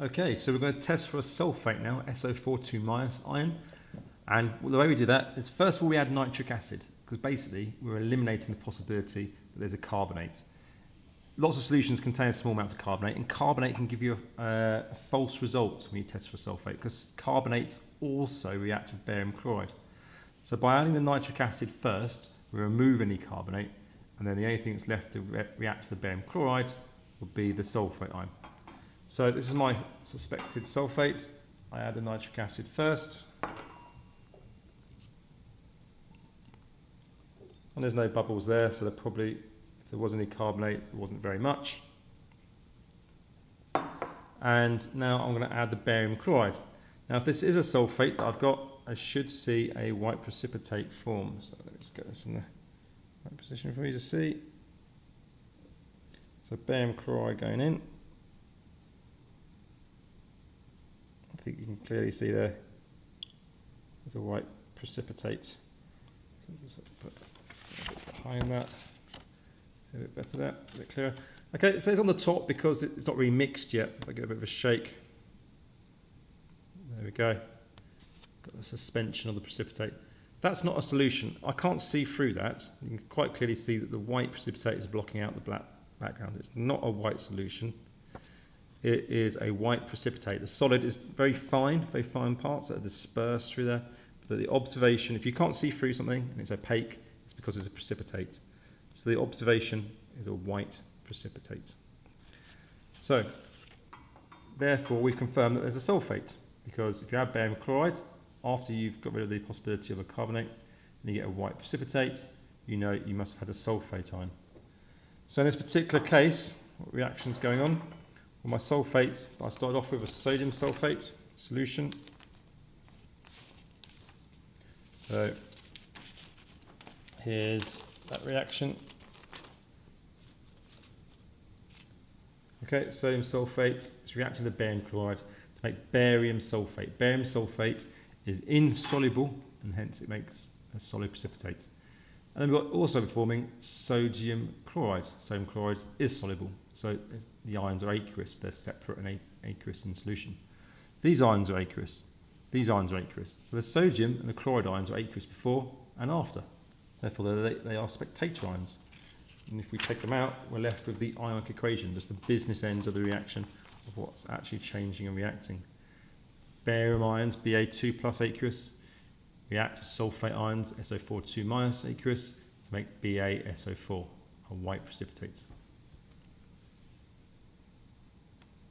Okay, so we're going to test for a sulfate now, SO42- ion. And the way we do that is, first of all, we add nitric acid, because basically we're eliminating the possibility that there's a carbonate. Lots of solutions contain small amounts of carbonate, and carbonate can give you a false result when you test for sulfate, because carbonates also react with barium chloride. So by adding the nitric acid first, we remove any carbonate, and then the only thing that's left to react with the barium chloride will be the sulfate ion. So this is my suspected sulfate. I add the nitric acid first. And there's no bubbles there, so probably, if there was any carbonate, it wasn't very much. And now I'm going to add the barium chloride. Now if this is a sulfate that I've got, I should see a white precipitate form. So let me just get this in the right position for you to see. So barium chloride going in. I think you can clearly see there, there's a white precipitate. So just put a bit behind that. See a bit better there, a bit clearer. Okay, so it's on the top because it's not really mixed yet. If I get a bit of a shake. There we go. Got the suspension of the precipitate. That's not a solution. I can't see through that. You can quite clearly see that the white precipitate is blocking out the black background. It's not a white solution. It is a white precipitate. The solid is very fine parts that are dispersed through there. But the observation, if you can't see through something and it's opaque, it's because it's a precipitate. So the observation is a white precipitate. So, therefore, we've confirmed that there's a sulfate, because if you add barium chloride, after you've got rid of the possibility of a carbonate, and you get a white precipitate, you know you must have had a sulfate ion. So in this particular case, what reaction's going on? Well, my sulfates, I started off with a sodium sulfate solution. So here's that reaction. Okay, sodium sulfate is reacting with barium chloride to make barium sulfate. Barium sulfate is insoluble, and hence it makes a solid precipitate. And then we've got also forming sodium chloride. Sodium chloride is soluble, so the ions are aqueous. They're separate and aqueous in solution. These ions are aqueous. These ions are aqueous. So the sodium and the chloride ions are aqueous before and after. Therefore, they are spectator ions. And if we take them out, we're left with the ionic equation, just the business end of the reaction of what's actually changing and reacting. Barium ions, Ba2 plus aqueous, react with sulfate ions, SO42- aqueous, to make BaSO4, a white precipitate.